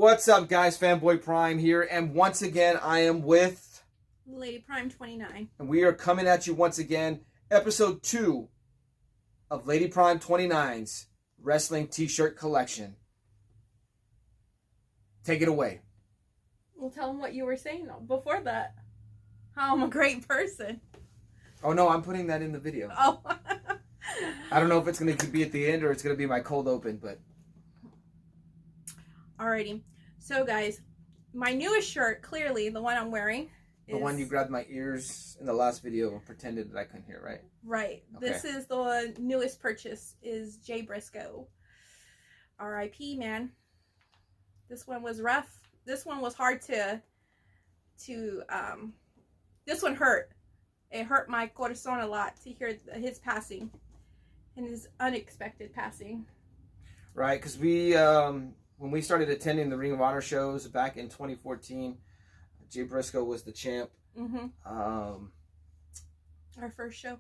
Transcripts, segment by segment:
What's up, guys? Fanboy Prime here, and once again, I am with LadyPrime29, and we are coming at you once again, episode 2 of LadyPrime29's wrestling t-shirt collection. Take it away. Well, tell them what you were saying before that. How I'm a great person. Oh no, I'm putting that in the video. Oh. I don't know if it's going to be at the end or it's going to be my cold open, but Alrighty. So, guys, my newest shirt, clearly, the one I'm wearing, the one you grabbed my ears in the last video and pretended that I couldn't hear, right? Right. Okay. This is the newest purchase, is Jay Briscoe. R.I.P., man. This one was rough. This one was hard this one hurt. It hurt my corazón a lot to hear his passing. And his unexpected passing. Right, because we, when we started attending the Ring of Honor shows back in 2014, Jay Briscoe was the champ. Mm-hmm. Our first show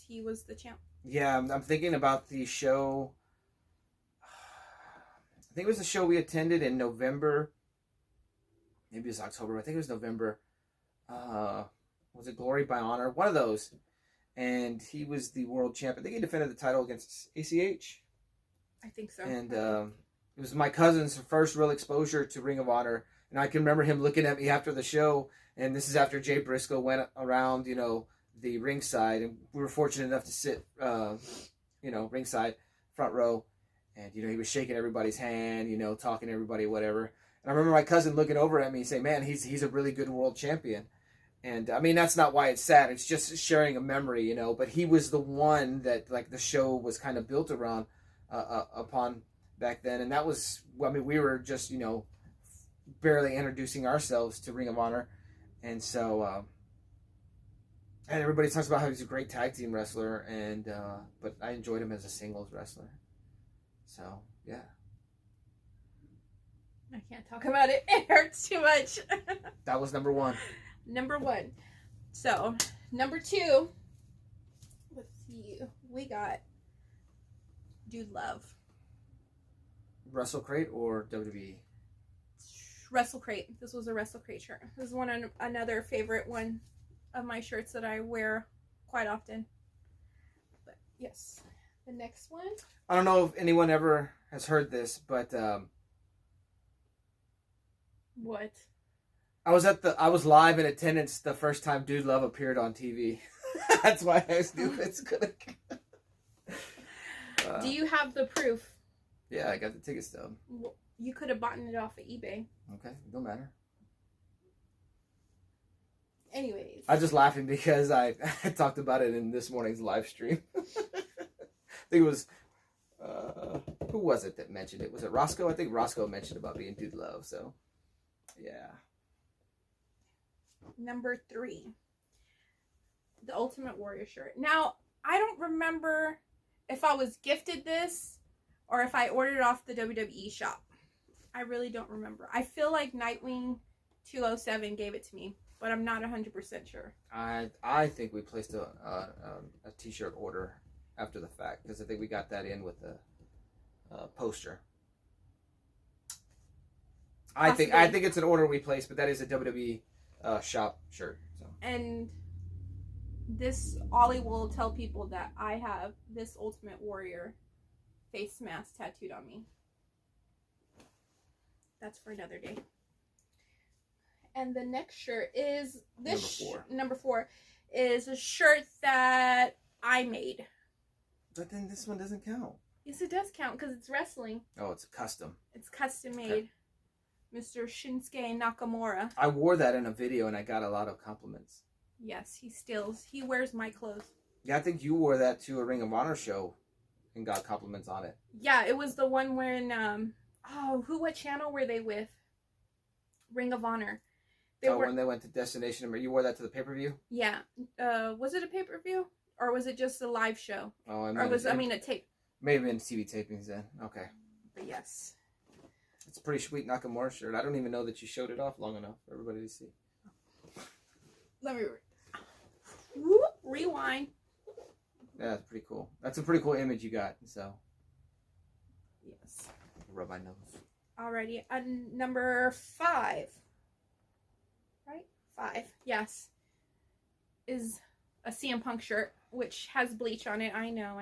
he was the champ. Yeah, I'm thinking about the show. I think it was the show we attended in November. Maybe it was October. I think it was November. Was it Glory by Honor? One of those. And he was the world champ. I think he defended the title against ACH. I think so. And it was my cousin's first real exposure to Ring of Honor. And I can remember him looking at me after the show. And this is after Jay Briscoe went around, the ringside. And we were fortunate enough to sit, ringside, front row. And, he was shaking everybody's hand, talking to everybody, whatever. And I remember my cousin looking over at me and saying, man, he's a really good world champion. And, I mean, that's not why it's sad. It's just sharing a memory, But he was the one that, the show was kind of built around upon back then. And that was, we were just, barely introducing ourselves to Ring of Honor. And so, and everybody talks about how he's a great tag team wrestler. And, but I enjoyed him as a singles wrestler. So, yeah. I can't talk about it. It hurts too much. That was number 1. Number 1. So, number 2. Let's see. We got Dude Love. Wrestle Crate or WWE? Wrestle Crate. This was a Wrestle Crate shirt. This is another favorite one of my shirts that I wear quite often. But yes. The next one. I don't know if anyone ever has heard this, but what? I was live in attendance the first time Dude Love appeared on TV. That's why I knew it's gonna. Do you have the proof? Yeah, I got the ticket stub. Well, you could have bought it off of eBay. Okay, don't matter. Anyways. I'm just laughing because I talked about it in this morning's live stream. I think it was, who was it that mentioned it? Was it Roscoe? I think Roscoe mentioned about being Dude Love, so, yeah. Number 3. The Ultimate Warrior shirt. Now, I don't remember if I was gifted this or if I ordered it off the WWE shop. I really don't remember. I feel like Nightwing 207 gave it to me, but I'm not 100% sure. I think we placed a t-shirt order after the fact, because I think we got that in with the poster. I think it's an order we placed, but that is a WWE shop shirt. So. And this, Ollie will tell people that I have this Ultimate Warrior face mask tattooed on me. That's for another day. And the next shirt is this. Number 4 is a shirt that I made. But then this one doesn't count. Yes, it does count because it's wrestling. Oh, it's custom. It's custom made. Okay. Mr. Shinsuke Nakamura. I wore that in a video and I got a lot of compliments. Yes, he wears my clothes. Yeah, I think you wore that to a Ring of Honor show and got compliments on it. Yeah, it was the one when, what channel were they with? Ring of Honor. When they went to Destination, you wore that to the pay-per-view? Yeah. Was it a pay-per-view? Or was it just a live show? Oh, a tape. Maybe in TV tapings then. Okay. But yes. It's a pretty sweet Nakamura shirt. I don't even know that you showed it off long enough for everybody to see. Let me rewind. Yeah, that's pretty cool. That's a pretty cool image you got. So. Yes. Rub my nose. Alrighty, number 5. Right? 5. Yes. Is a CM Punk shirt, which has bleach on it. I know.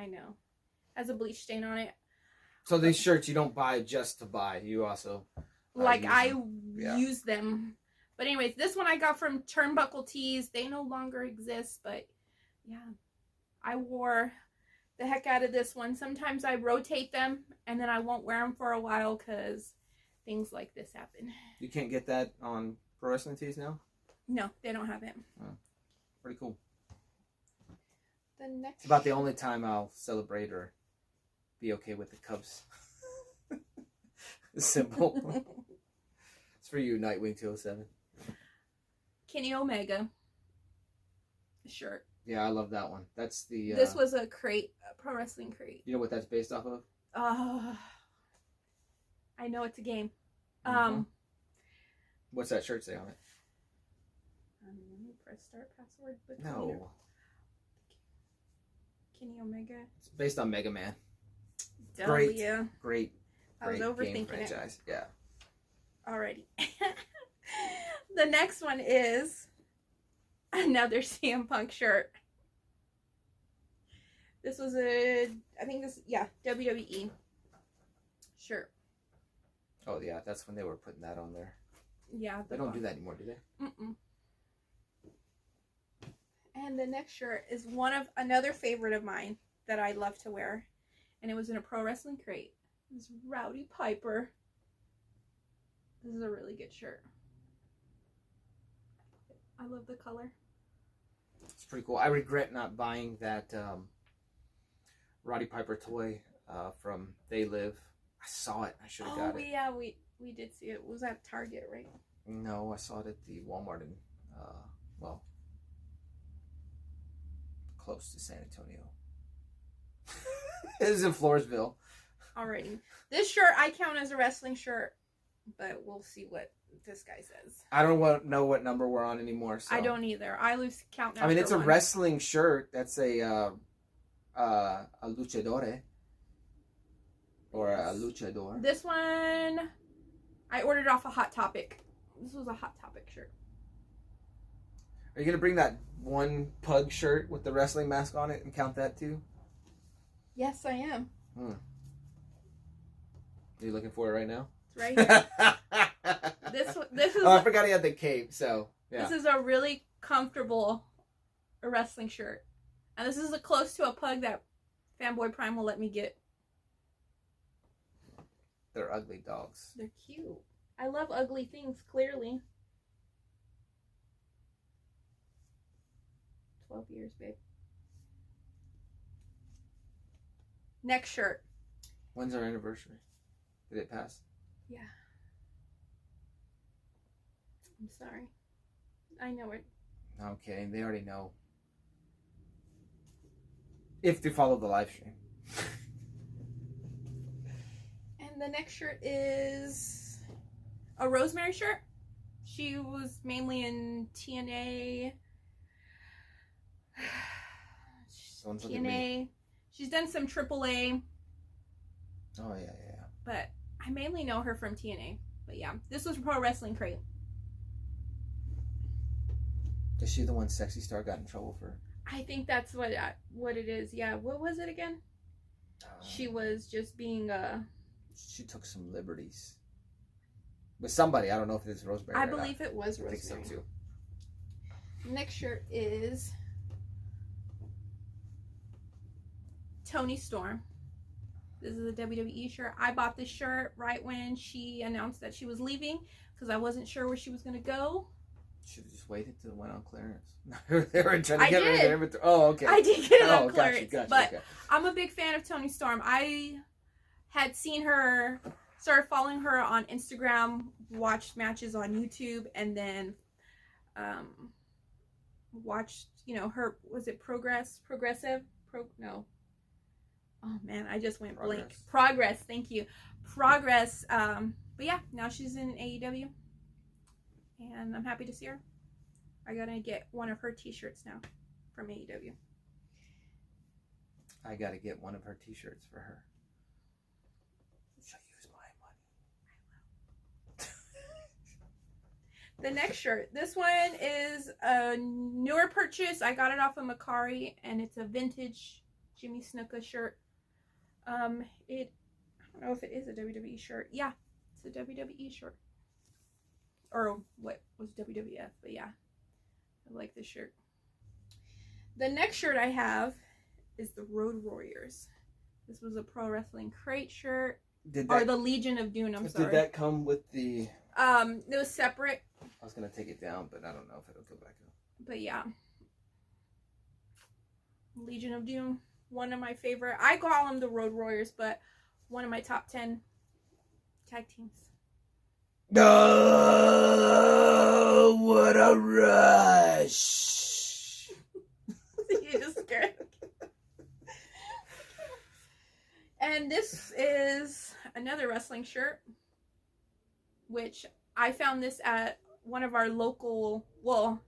Has a bleach stain on it. So these shirts you don't buy just to buy. You also use them. But anyways, this one I got from Turnbuckle Tees. They no longer exist, but yeah. I wore the heck out of this one. Sometimes I rotate them and then I won't wear them for a while because things like this happen. You can't get that on Pro Wrestling Tees now? No, they don't have it. Oh, pretty cool. The next It's about the only time I'll celebrate or be okay with the Cubs symbol. It's for you, Nightwing 207. Kenny Omega shirt. Yeah, I love that one. That's the... This was a crate, a pro wrestling crate. You know what that's based off of? I know it's a game. Mm-hmm. What's that shirt say on it? Let me press start password. No. Kenny Omega. It's based on Mega Man. W. Great. I was overthinking game franchise. it. Yeah. Alrighty. The next one is another CM Punk shirt. This was WWE shirt. Oh yeah, that's when they were putting that on there. Yeah. They don't do that anymore, do they? Mm-mm. And the next shirt is another favorite of mine that I love to wear. And it was in a pro wrestling crate. It's Rowdy Piper. This is a really good shirt. I love the color. It's pretty cool. I regret not buying that Roddy Piper toy from They Live. I saw it. I should have got it. Oh, yeah, we did see it. It was at Target, right? No, I saw it at the Walmart in, close to San Antonio. It was in Floresville. Alrighty. This shirt I count as a wrestling shirt, but we'll see what this guy says. I don't know what number we're on anymore. So. I don't either. I lose count now. I mean, it's a wrestling shirt. That's a luchadore. Or a luchador. This one, I ordered off a Hot Topic. This was a Hot Topic shirt. Are you going to bring that one pug shirt with the wrestling mask on it and count that too? Yes, I am. Are you looking for it right now? It's right here. This is. Oh, I forgot he had the cape, so yeah. This is a really comfortable wrestling shirt. And this is close to a pug that Fanboy Prime will let me get. They're ugly dogs. They're cute. I love ugly things, clearly. 12 years, babe. Next shirt. When's our anniversary? Did it pass? Yeah. I'm sorry. I know it. No, I'm kidding. They already know. If they follow the live stream. And the next shirt is a Rosemary shirt. She was mainly in TNA. TNA. She's done some AAA. Oh, yeah. But I mainly know her from TNA. But yeah, this was Pro Wrestling Crate. Is she the one Sexy Star got in trouble for? I think that's what it is. Yeah, what was it again? She was just being She took some liberties with somebody. I don't know if it's Rosemary. I believe it was Rosemary. I think so too. Next shirt is Toni Storm. This is a WWE shirt. I bought this shirt right when she announced that she was leaving because I wasn't sure where she was going to go. Should have just waited till it went on clearance. They were trying to get rid of their inventory. Oh, okay. I did get it on clearance. Gotcha, but okay. I'm a big fan of Toni Storm. I had seen her, started following her on Instagram, watched matches on YouTube, and then watched, her, was it Progressive? No. Oh man, I just went blank. Progress, thank you. Progress. But yeah, now she's in AEW. And I'm happy to see her. I gotta get one of her t-shirts now from AEW. I gotta get one of her t-shirts for her. She'll use my money. The next shirt. This one is a newer purchase. I got it off of Macari, and it's a vintage Jimmy Snuka shirt. I don't know if it is a WWE shirt. Yeah, it's a WWE shirt. Or what was WWF, but yeah. I like this shirt. The next shirt I have is the Road Warriors. This was a Pro Wrestling Crate shirt. Or the Legion of Doom, I'm sorry. Did that come with the... It was separate. I was going to take it down, but I don't know if it'll go back up. But yeah. Legion of Doom, one of my favorite. I call them the Road Warriors, but one of my top 10 tag teams. Oh, what a rush. You just scared. And this is another wrestling shirt, which I found this at one of our local, well,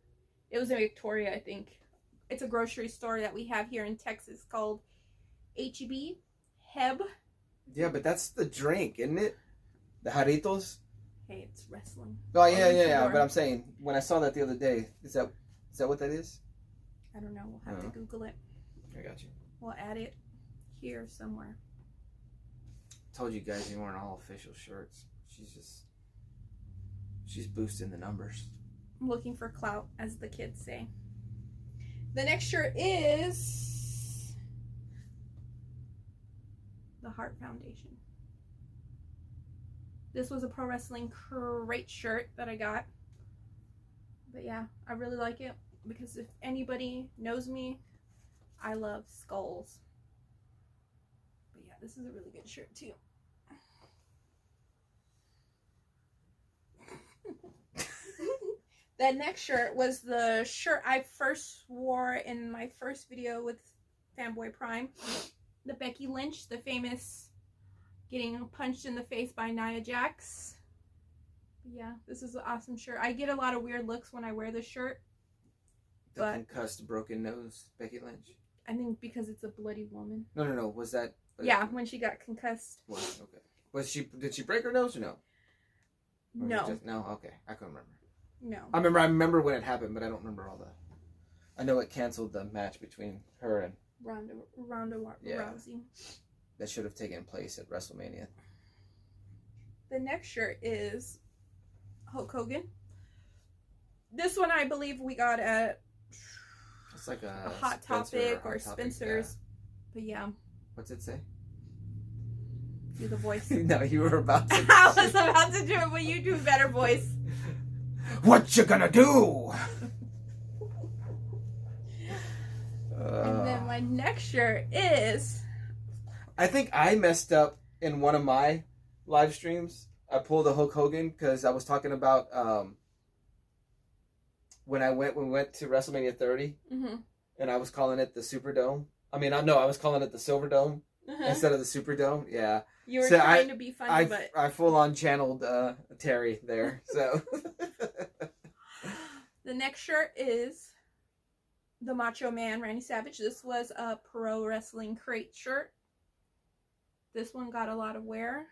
it was in Victoria, I think. It's a grocery store that we have here in Texas called H-E-B, Heb. Yeah, but that's the drink, isn't it? The Jarritos? Hey, it's wrestling. Oh, yeah. But I'm saying, when I saw that the other day, is that what that is? I don't know. We'll have to Google it. I got you. We'll add it here somewhere. Told you guys you weren't all official shirts. She's boosting the numbers. I'm looking for clout, as the kids say. The next shirt is the Heart Foundation. This was a Pro Wrestling Crate shirt that I got. But yeah, I really like it because if anybody knows me, I love skulls. But yeah, this is a really good shirt too. That next shirt was the shirt I first wore in my first video with Fanboy Prime. The Becky Lynch, the famous getting punched in the face by Nia Jax. Yeah, this is an awesome shirt. I get a lot of weird looks when I wear this shirt. The concussed, broken nose, Becky Lynch. I think because it's a bloody woman. No. Was that? Yeah, when she got concussed. Okay. Did she break her nose or no? No. No. Okay, I couldn't remember. No. I remember when it happened, but I don't remember all the. I know it canceled the match between her and Ronda Rousey. That should have taken place at WrestleMania. The next shirt is Hulk Hogan. This one I believe we got at it's like a Hot Topic or Spencer's. But yeah. What's it say? Do the voice. No, you were about to. I was about to do it, but you do a better voice. What you gonna do? And then my next shirt is... I think I messed up in one of my live streams. I pulled a Hulk Hogan because I was talking about when we went to WrestleMania 30, and I was calling it the Superdome. I was calling it the Silverdome instead of the Superdome. Yeah. You were trying to be funny, but... I full-on channeled Terry there, so... The next shirt is the Macho Man, Randy Savage. This was a Pro Wrestling Crate shirt. This one got a lot of wear.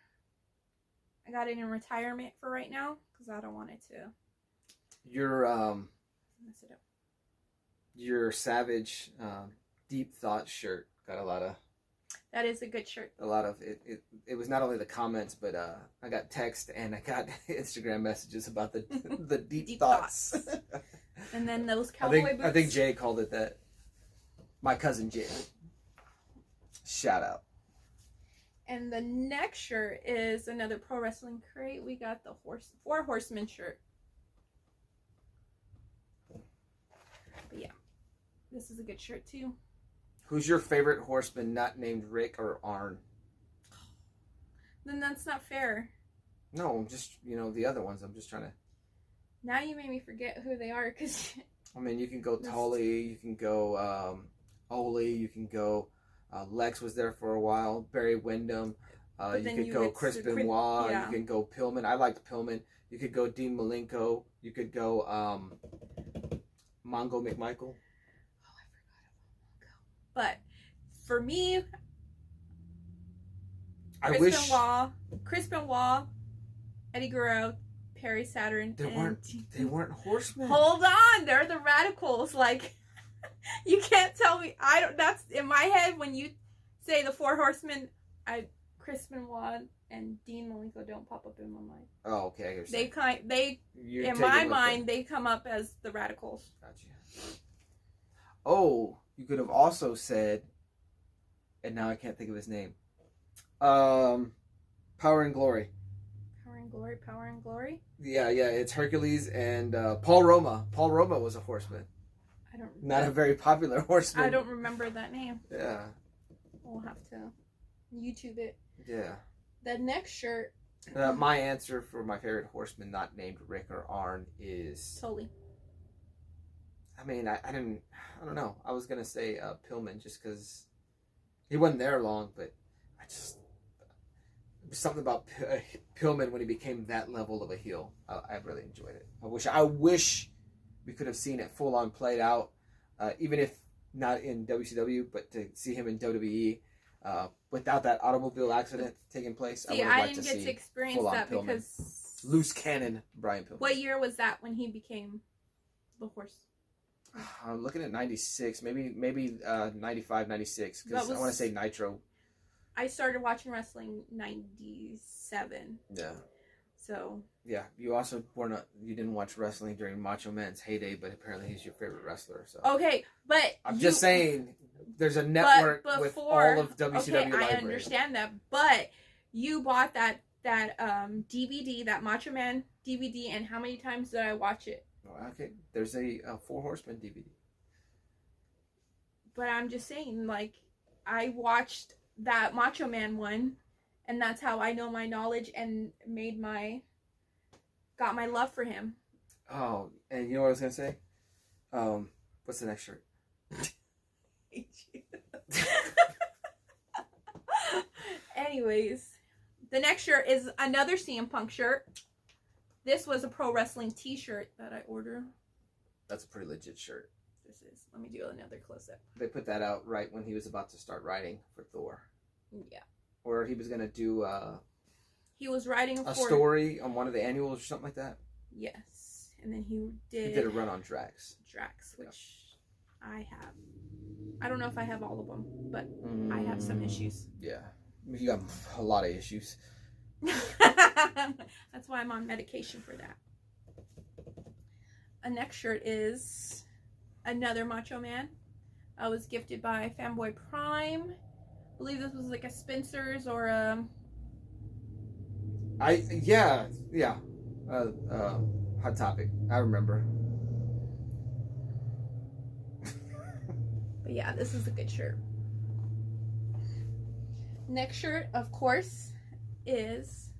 I got it in retirement for right now, because I don't want it to... mess it up. Your Savage Deep Thought shirt got a lot of... That is a good shirt. A lot of it. It was not only the comments, but I got text and I got Instagram messages about the deep thoughts. And then those cowboy boots. I think Jay called it that. My cousin Jay. Shout out. And the next shirt is another Pro Wrestling Crate. We got the Four Horsemen shirt. But yeah, this is a good shirt too. Who's your favorite horseman not named Rick or Arn? Then that's not fair. No, I'm just, the other ones. I'm just trying to... Now you made me forget who they are, because... you can go Tully, you can go Ole, you can go... Lex was there for a while, Barry Windham. You could go Chris Benoit, you can go Pillman. I liked Pillman. You could go Dean Malenko. You could go Mongo McMichael. But for me, Chris Benoit, Eddie Guerrero, Perry Saturn. They weren't horsemen. Hold on, they're the Radicals. Like, you can't tell me. I don't. That's in my head when you say the Four Horsemen. Chris Benoit and Dean Malenko don't pop up in my mind. Oh, okay. They in my mind they come up as the Radicals. Gotcha. Oh, you could have also said, and now I can't think of his name. Power and Glory. Power and Glory. Yeah, it's Hercules and Paul Roma. Paul Roma was a horseman. Not a very popular horseman. I don't remember that name. Yeah. We'll have to YouTube it. Yeah. The next shirt. My answer for my favorite horseman not named Rick or Arn is Tully. I mean, I don't know. I was gonna say Pillman just because he wasn't there long, but something about Pillman when he became that level of a heel. I really enjoyed it. I wish we could have seen it full on played out, even if not in WCW, but to see him in WWE without that automobile accident taking place. See, I didn't get to experience that Pillman. because Loose cannon Brian Pillman. What year was that when he became the horse? I'm looking at 96, maybe 95, 96, because I want to say Nitro. I started watching wrestling 97. Yeah. So. Yeah, you also you didn't watch wrestling during Macho Man's heyday, but apparently he's your favorite wrestler. So. Okay, but I'm just saying, there's a network with all of WCW library. I understand that, but you bought that DVD, that Macho Man DVD, and how many times did I watch it? Okay, there's a Four Horsemen DVD. But I'm just saying, like, I watched that Macho Man one, and that's how I know my knowledge and got my love for him. Oh, and you know what I was gonna say? What's the next shirt? Anyways, the next shirt is another CM Punk shirt. This was a pro wrestling t-shirt that I ordered. That's a pretty legit shirt. This is. Let me do another close-up. They put that out right when he was about to start writing for Thor. Yeah. Or he was going to do he was writing a story on one of the annuals or something like that. Yes. And then he did a run on Drax. Which I have. I don't know if I have all of them, but I have some issues. Yeah. You got a lot of issues. That's why I'm on medication for that. A next shirt is another Macho Man. I was gifted by Fanboy Prime. I believe this was like a Spencer's or a... Hot Topic. I remember. But yeah, this is a good shirt. Next shirt, of course, is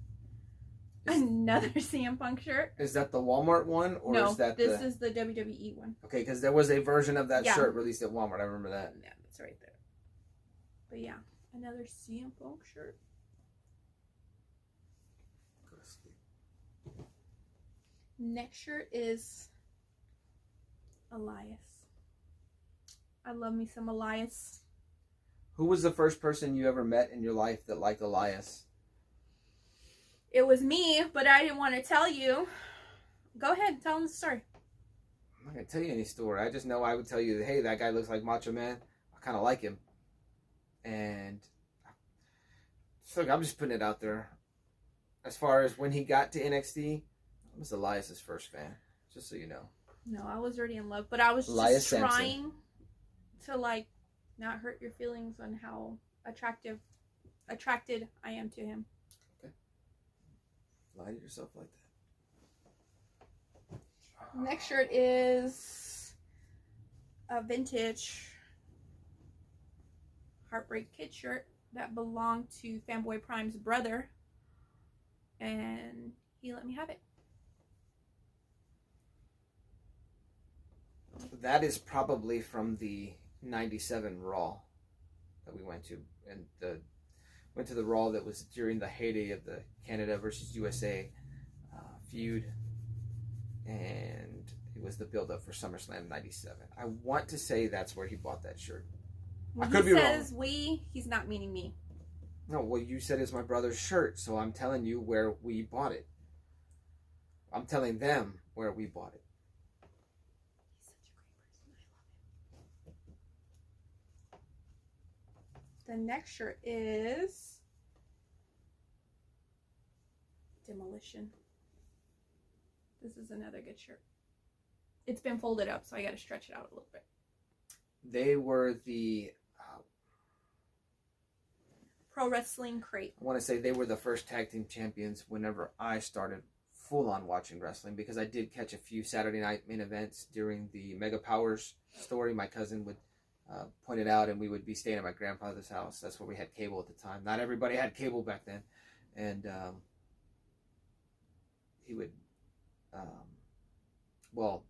another CM Punk shirt. Is that the Walmart one? Or no, is that this is the WWE one. Okay, because there was a version of that shirt released at Walmart. I remember that. Yeah, that's right there. But yeah, another CM Punk shirt. Go to sleep. Next shirt is Elias. I love me some Elias. Who was the first person you ever met in your life that liked Elias? It was me, but I didn't want to tell you. Go ahead, tell them the story. I'm not going to tell you any story. I just know I would tell you that, hey, that guy looks like Macho Man. I kind of like him. And so I'm just putting it out there. As far as when he got to NXT, I was Elias's first fan, just so you know. No, I was already in love, but I was just trying to, like, not hurt your feelings on how attracted I am to him. Okay. Lie to yourself like that. Next shirt is a vintage Heartbreak Kid shirt that belonged to Fanboy Prime's brother, and he let me have it. That is probably from the 97 Raw that we went to, and went to the Raw that was during the heyday of the Canada versus USA feud, and it was the build-up for SummerSlam 97. I want to say that's where he bought that shirt. When I could be wrong. He says we, he's not meaning me. No, well, you said it's my brother's shirt, so I'm telling you where we bought it. I'm telling them where we bought it. He's such a great person. I love him. The next shirt is Demolition. This is another good shirt. It's been folded up, so I got to stretch it out a little bit. They were the Pro Wrestling Crate. I want to say they were the first tag team champions whenever I started full on watching wrestling, because I did catch a few Saturday night main events during the Mega Powers story. My cousin would point it out, and we would be staying at my grandfather's house. That's where we had cable at the time. Not everybody had cable back then. And he would, well,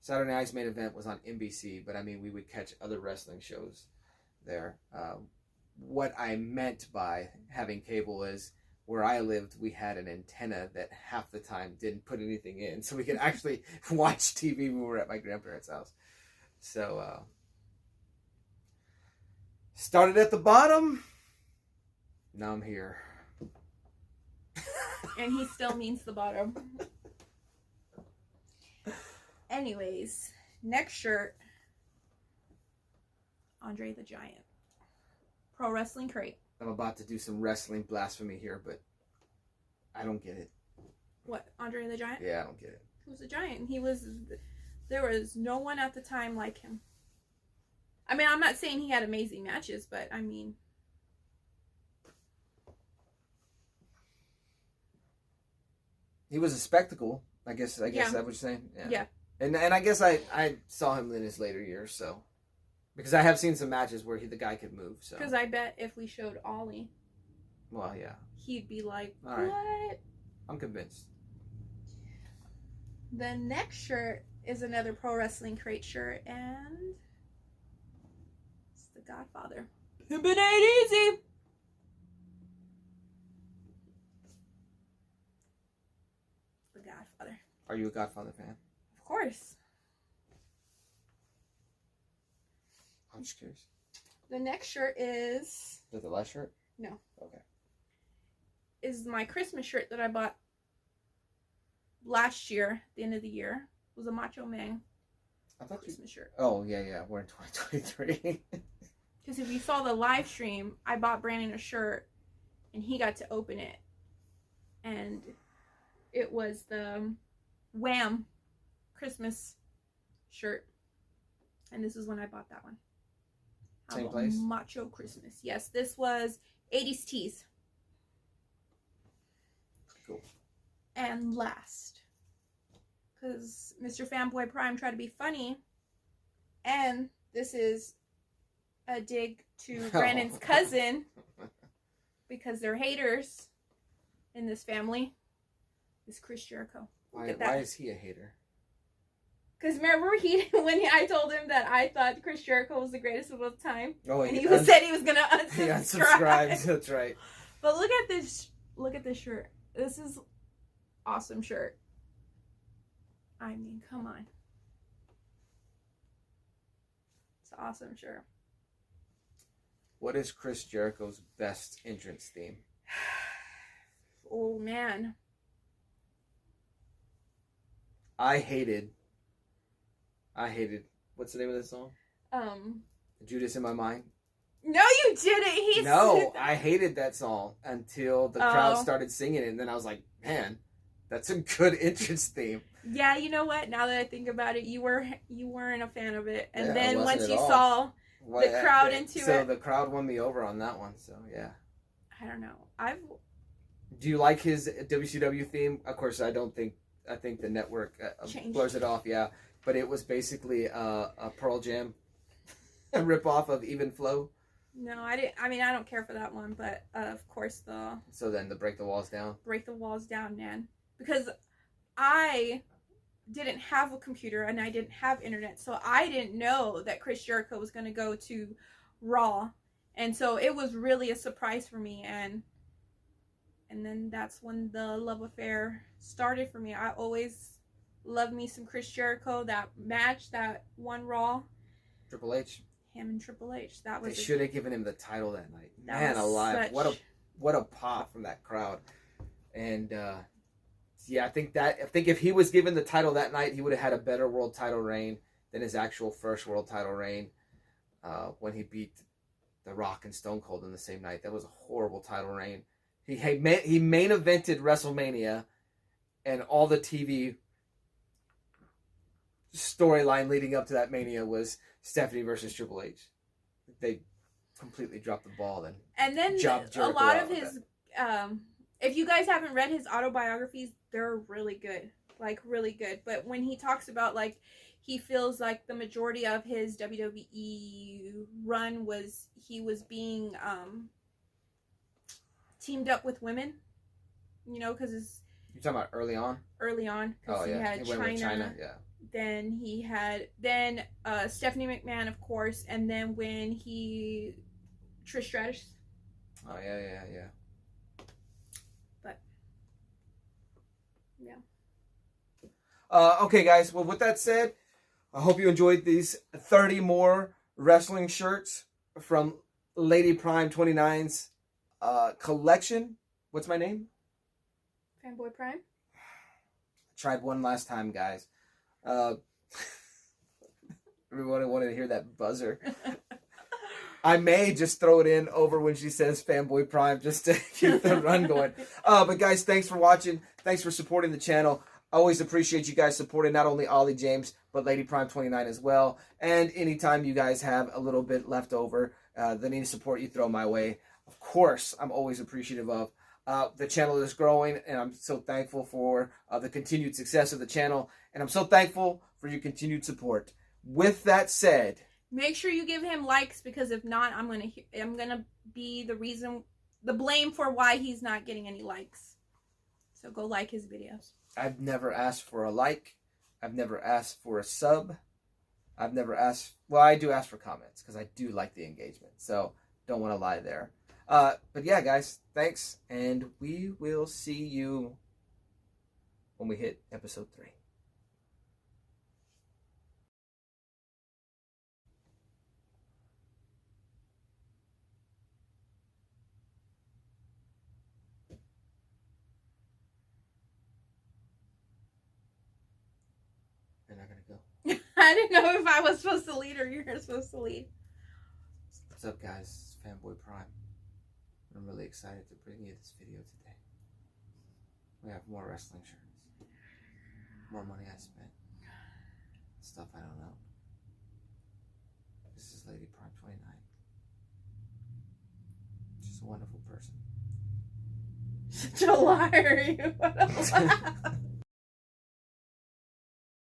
Saturday night's main event was on NBC, but I mean, we would catch other wrestling shows there. What I meant by having cable is where I lived, we had an antenna that half the time didn't put anything in, so we could actually watch TV when we were at my grandparents' house. So, started at the bottom, now I'm here. And he still means the bottom. Anyways, next shirt, Andre the Giant. Pro Wrestling Crate. I'm about to do some wrestling blasphemy here, but I don't get it. What, Andre the Giant? Yeah, I don't get it. He was a giant. There was no one at the time like him. I mean, I'm not saying he had amazing matches, but I mean... He was a spectacle, I guess Yeah. that's what you're saying? Yeah. And I guess I saw him in his later years, so... Because I have seen some matches where the guy could move, so... Because I bet if we showed Ollie, Well, yeah. he'd be like, All right. what? I'm convinced. The next shirt is another Pro Wrestling Crate shirt, and it's the Godfather. Pimpin' ain't easy. The Godfather. Are you a Godfather fan? Of course. I'm just curious. The next shirt is Is that the last shirt? No. Okay. is my Christmas shirt that I bought last year, the end of the year. It was a Macho Man I thought you... Christmas shirt. Oh, yeah. We're in 2023. Because if you saw the live stream, I bought Brandon a shirt, and he got to open it. And it was the Wham Christmas shirt. And this is when I bought that one. Same place? Macho Christmas. Yes, this was 80s Tees. Cool. And last, because Mr. Fanboy Prime tried to be funny, and this is a dig to Brandon's cousin, because they're haters in this family, is Chris Jericho. Why is he a hater? Because remember when I told him that I thought Chris Jericho was the greatest of all time, Oh, and he said he was gonna unsubscribe. He unsubscribed. That's right. But look at this shirt. This is awesome shirt. I mean, come on. It's an awesome shirt. What is Chris Jericho's best entrance theme? Oh man. I hated. What's the name of this song? Judas in My Mind. No, you didn't. No, I hated that song until the crowd started singing it, and then I was like, man, that's a good entrance theme. Yeah, you know what? Now that I think about it, you weren't a fan of it, and Yeah, I then wasn't once at you all. saw the crowd into so it, the crowd won me over on that one. So yeah. I don't know. Do you like his WCW theme? Of course, I think the network blurs it off. Yeah, but it was basically a Pearl Jam, a ripoff of Even Flow. No, I didn't. I mean, I don't care for that one, but of course So then the Break the Walls Down. Break the Walls Down, man, because I didn't have a computer and I didn't have internet, so I didn't know that Chris Jericho was going to go to Raw, and so it was really a surprise for me, and then that's when the love affair started for me. I always loved me some Chris Jericho. That match, that one Raw, Triple H. him and Triple H. That was They should have given him the title that night. That Man was alive, such- what a pop from that crowd, and yeah, I think if he was given the title that night, he would have had a better world title reign than his actual first world title reign when he beat The Rock and Stone Cold in the same night. That was a horrible title reign. He main evented WrestleMania, and all the TV storyline leading up to that Mania was Stephanie versus Triple H. They completely dropped the ball and then a lot of his if you guys haven't read his autobiographies, they're really good, like really good. But when he talks about like he feels like the majority of his WWE run was he was being teamed up with women, you know, because you're talking about early on because he had he went with China, yeah. Then he had Stephanie McMahon, of course, and then when Trish Stratus. Oh yeah. But yeah. Okay, guys. Well, with that said, I hope you enjoyed these 30 more wrestling shirts from LadyPrime29's collection. What's my name? Fanboy Prime. Tried one last time, guys. Everyone wanted to hear that buzzer. I may just throw it in over when she says Fanboy Prime just to keep the run going. But guys, thanks for watching. Thanks for supporting the channel. I always appreciate you guys supporting not only Ollie James, but LadyPrime29 as well. And anytime you guys have a little bit left over that need support, you throw my way. Of course, I'm always appreciative of. The channel is growing, and I'm so thankful for the continued success of the channel. And I'm so thankful for your continued support. With that said, make sure you give him likes, because if not, I'm gonna be the blame for why he's not getting any likes. So go like his videos. I've never asked for a like. I've never asked for a sub. I've never asked. Well, I do ask for comments because I do like the engagement. So don't want to lie there. But yeah, guys, thanks, and we will see you when we hit episode 3. You're not gonna go. I didn't know if I was supposed to lead or you were supposed to lead. What's up, guys? It's Fanboy Prime. I'm really excited to bring you this video today. We have more wrestling shirts, more money I spent, stuff I don't know. This is LadyPrime29. She's a wonderful person. Such a liar, you.